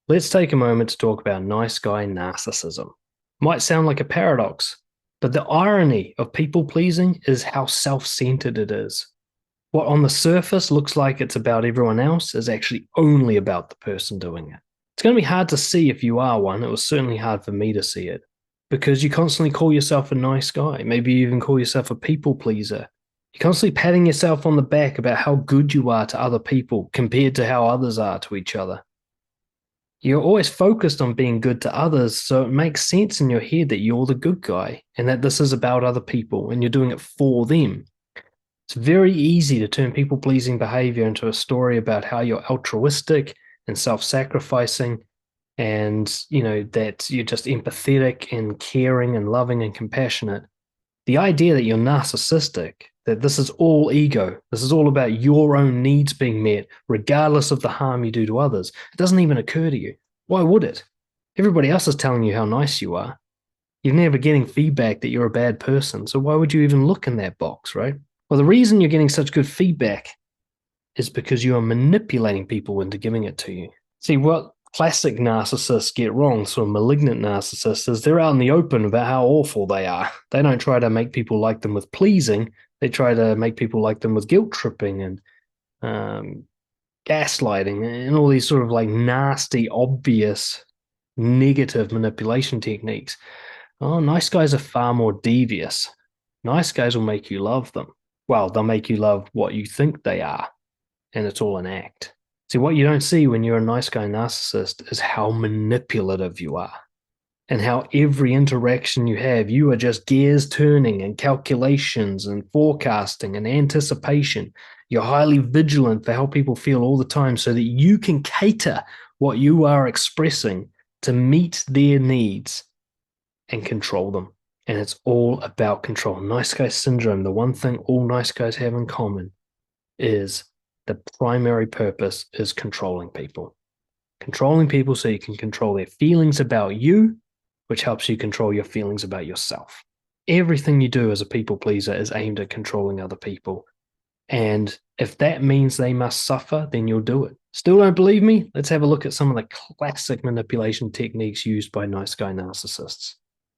Let's take a moment to talk about nice guy narcissism. Might sound like a paradox, but the irony of people pleasing is how self centered it is. What on the surface looks like it's about everyone else is actually only about the person doing it. It's going to be hard to see if you are one. It was certainly hard for me to see it because you constantly call yourself a nice guy. Maybe you even call yourself a people pleaser. You're constantly patting yourself on the back about how good you are to other people compared to how others are to each other. You're always focused on being good to others, so it makes sense in your head that you're the good guy and that this is about other people and you're doing it for them. It's very easy to turn people pleasing behavior into a story about how you're altruistic and self sacrificing and, that you're just empathetic and caring and loving and compassionate. The idea that you're narcissistic, that this is all ego, this is all about your own needs being met, regardless of the harm you do to others, it doesn't even occur to you. Why would it? Everybody else is telling you how nice you are. You're never getting feedback that you're a bad person, so why would you even look in that box, right? Well, the reason you're getting such good feedback is because you are manipulating people into giving it to you. See, what classic narcissists get wrong, sort of malignant narcissists, is they're out in the open about how awful they are. They don't try to make people like them with pleasing. They try to make people like them with guilt tripping and gaslighting and all these sort of like nasty, obvious, negative manipulation techniques. Oh, nice guys are far more devious. Nice guys will make you love them. Well, they'll make you love what you think they are, and it's all an act. See, what you don't see when you're a nice guy narcissist is how manipulative you are and how every interaction you have, you are just gears turning and calculations and forecasting and anticipation. You're highly vigilant for how people feel all the time so that you can cater what you are expressing to meet their needs and control them. And it's all about control. Nice guy syndrome, the one thing all nice guys have in common is the primary purpose is controlling people. Controlling people so you can control their feelings about you, which helps you control your feelings about yourself. Everything you do as a people pleaser is aimed at controlling other people. And if that means they must suffer, then you'll do it. Still don't believe me? Let's have a look at some of the classic manipulation techniques used by nice guy narcissists.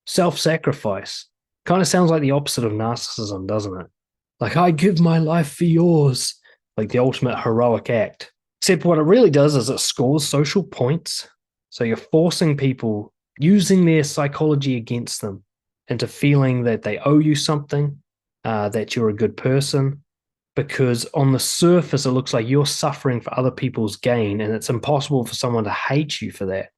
Self-sacrifice. Kind of sounds like the opposite of narcissism, doesn't it? Like, I give my life for yours. Like the ultimate heroic act. Except what it really does is it scores social points. So you're forcing people, using their psychology against them, into feeling that they owe you something, that you're a good person, because on the surface, it looks like you're suffering for other people's gain, and it's impossible for someone to hate you for that.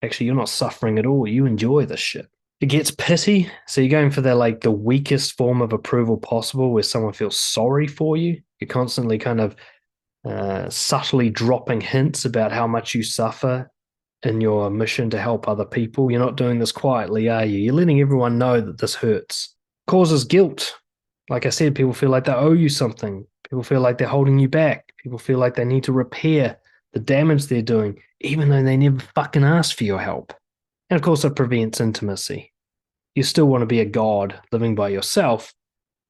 Actually, you're not suffering at all. You enjoy this shit. It gets pity. So you're going for the weakest form of approval possible where someone feels sorry for you. You're constantly kind of subtly dropping hints about how much you suffer in your mission to help other people. You're not doing this quietly, are you? You're letting everyone know that this hurts. Causes guilt. Like I said, people feel like they owe you something. People feel like they're holding you back. People feel like they need to repair the damage they're doing, even though they never fucking asked for your help. And of course, it prevents intimacy. You still want to be a god living by yourself,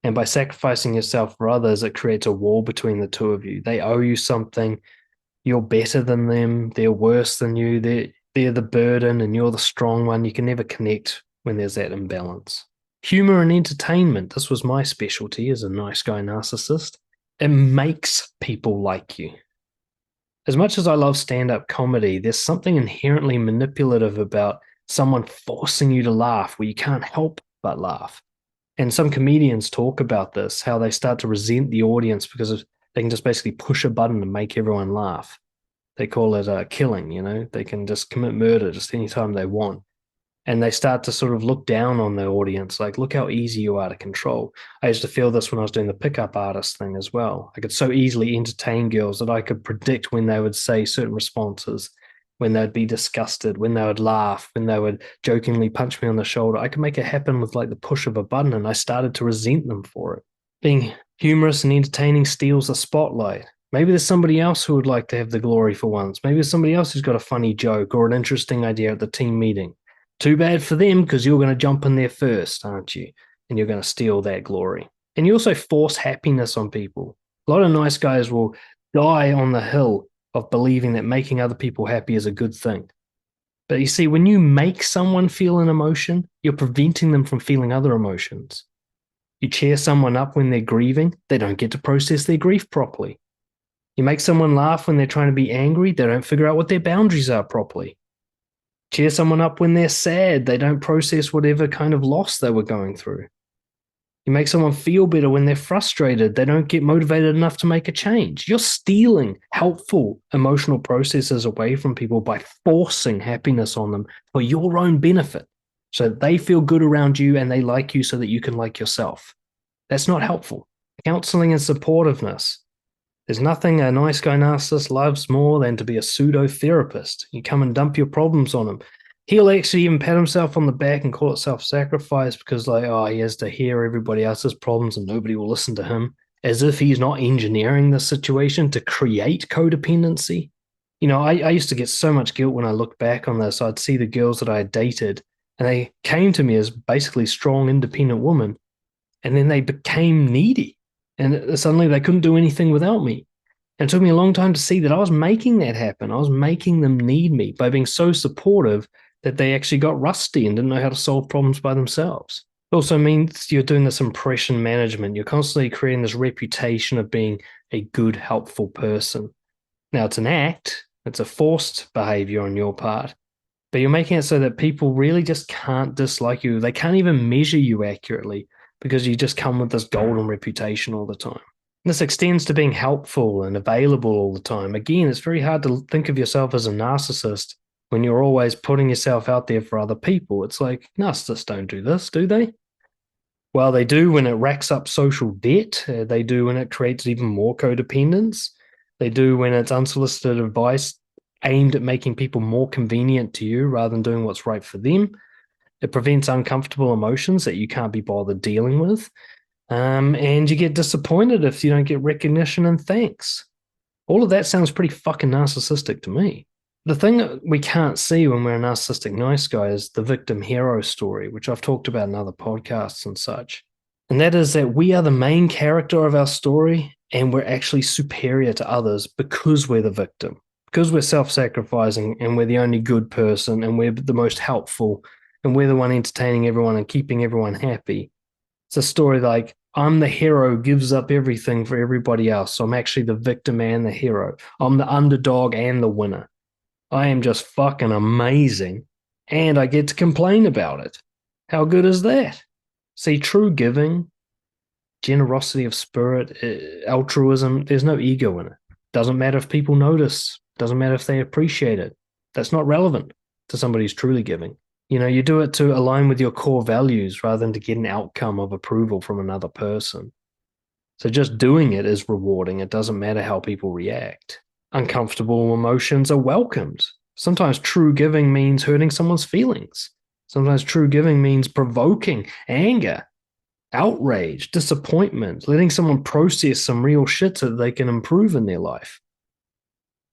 and by sacrificing yourself for others, it creates a wall between the two of you. They owe you something. You're better than them. They're worse than you. They're the burden and you're the strong one. You can never connect when there's that imbalance. Humor and entertainment. This was my specialty as a nice guy narcissist. It makes people like you. As much as I love stand-up comedy, there's something inherently manipulative about someone forcing you to laugh where you can't help but laugh. And some comedians talk about this, how they start to resent the audience because they can just basically push a button and make everyone laugh. They call it killing, They can just commit murder just anytime they want. And they start to sort of look down on the audience, like, look how easy you are to control. I used to feel this when I was doing the pickup artist thing as well. I could so easily entertain girls that I could predict when they would say certain responses, when they'd be disgusted, when they would laugh, when they would jokingly punch me on the shoulder. I could make it happen with like the push of a button, and I started to resent them for it. Being humorous and entertaining steals the spotlight. Maybe there's somebody else who would like to have the glory for once. Maybe there's somebody else who's got a funny joke or an interesting idea at the team meeting. Too bad for them because you're going to jump in there first, aren't you? And you're going to steal that glory. And you also force happiness on people. A lot of nice guys will die on the hill of believing that making other people happy is a good thing. But you see, when you make someone feel an emotion, you're preventing them from feeling other emotions. You cheer someone up when they're grieving, they don't get to process their grief properly. You make someone laugh when they're trying to be angry, they don't figure out what their boundaries are properly. Cheer someone up when they're sad, they don't process whatever kind of loss they were going through. You make someone feel better when they're frustrated, they don't get motivated enough to make a change. You're stealing helpful emotional processes away from people by forcing happiness on them for your own benefit, so that they feel good around you and they like you so that you can like yourself. That's not helpful. Counseling and supportiveness. There's nothing a nice guy narcissist loves more than to be a pseudo therapist. You come and dump your problems on him. He'll actually even pat himself on the back and call it self-sacrifice because, like, oh, he has to hear everybody else's problems and nobody will listen to him, as if he's not engineering the situation to create codependency. You know, I used to get so much guilt when I look back on this. I'd see the girls that I had dated, and they came to me as basically strong, independent women, and then they became needy, and suddenly they couldn't do anything without me. And it took me a long time to see that I was making that happen. I was making them need me by being so supportive that they actually got rusty and didn't know how to solve problems by themselves. It also means you're doing this impression management. You're constantly creating this reputation of being a good, helpful person. Now, it's an act, it's a forced behavior on your part, but you're making it so that people really just can't dislike you. They can't even measure you accurately because you just come with this golden reputation all the time. This extends to being helpful and available all the time. Again, it's very hard to think of yourself as a narcissist when you're always putting yourself out there for other people. It's like, narcissists don't do this, do they? Well, they do when it racks up social debt. They do when it creates even more codependence. They do when it's unsolicited advice aimed at making people more convenient to you rather than doing what's right for them. It prevents uncomfortable emotions that you can't be bothered dealing with. And you get disappointed if you don't get recognition and thanks. All of that sounds pretty fucking narcissistic to me. The thing that we can't see when we're a narcissistic nice guy is the victim hero story, which I've talked about in other podcasts and such. And that is that we are the main character of our story and we're actually superior to others because we're the victim, because we're self-sacrificing and we're the only good person and we're the most helpful and we're the one entertaining everyone and keeping everyone happy. It's a story like, I'm the hero, gives up everything for everybody else. So I'm actually the victim and the hero. I'm the underdog and the winner. I am just fucking amazing. And I get to complain about it. How good is that? See, true giving, generosity of spirit, altruism, there's no ego in it. Doesn't matter if people notice. Doesn't matter if they appreciate it. That's not relevant to somebody who's truly giving. You know, you do it to align with your core values rather than to get an outcome of approval from another person. So just doing it is rewarding. It doesn't matter how people react. Uncomfortable emotions are welcomed. Sometimes true giving means hurting someone's feelings. Sometimes true giving means provoking anger, outrage, disappointment, letting someone process some real shit so that they can improve in their life.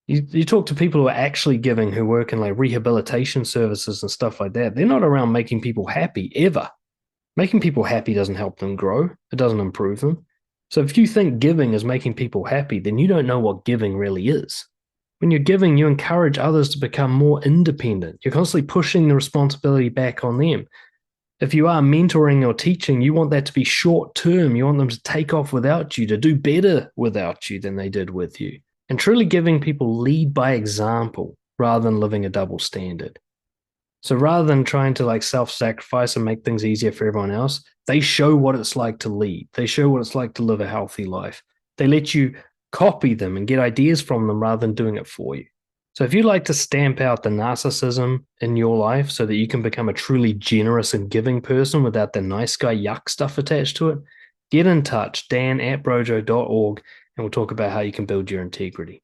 You talk to people who are actually giving, who work in like rehabilitation services and stuff like that. They're not around making people happy ever. Making people happy doesn't help them grow. It doesn't improve them. So if you think giving is making people happy, then you don't know what giving really is. When you're giving, you encourage others to become more independent. You're constantly pushing the responsibility back on them. If you are mentoring or teaching, you want that to be short term. You want them to take off without you, to do better without you than they did with you. And truly giving people lead by example rather than living a double standard. So rather than trying to like self-sacrifice and make things easier for everyone else, they show what it's like to lead. They show what it's like to live a healthy life. They let you copy them and get ideas from them rather than doing it for you. So if you'd like to stamp out the narcissism in your life so that you can become a truly generous and giving person without the nice guy yuck stuff attached to it, get in touch, dan@brojo.org, and we'll talk about how you can build your integrity.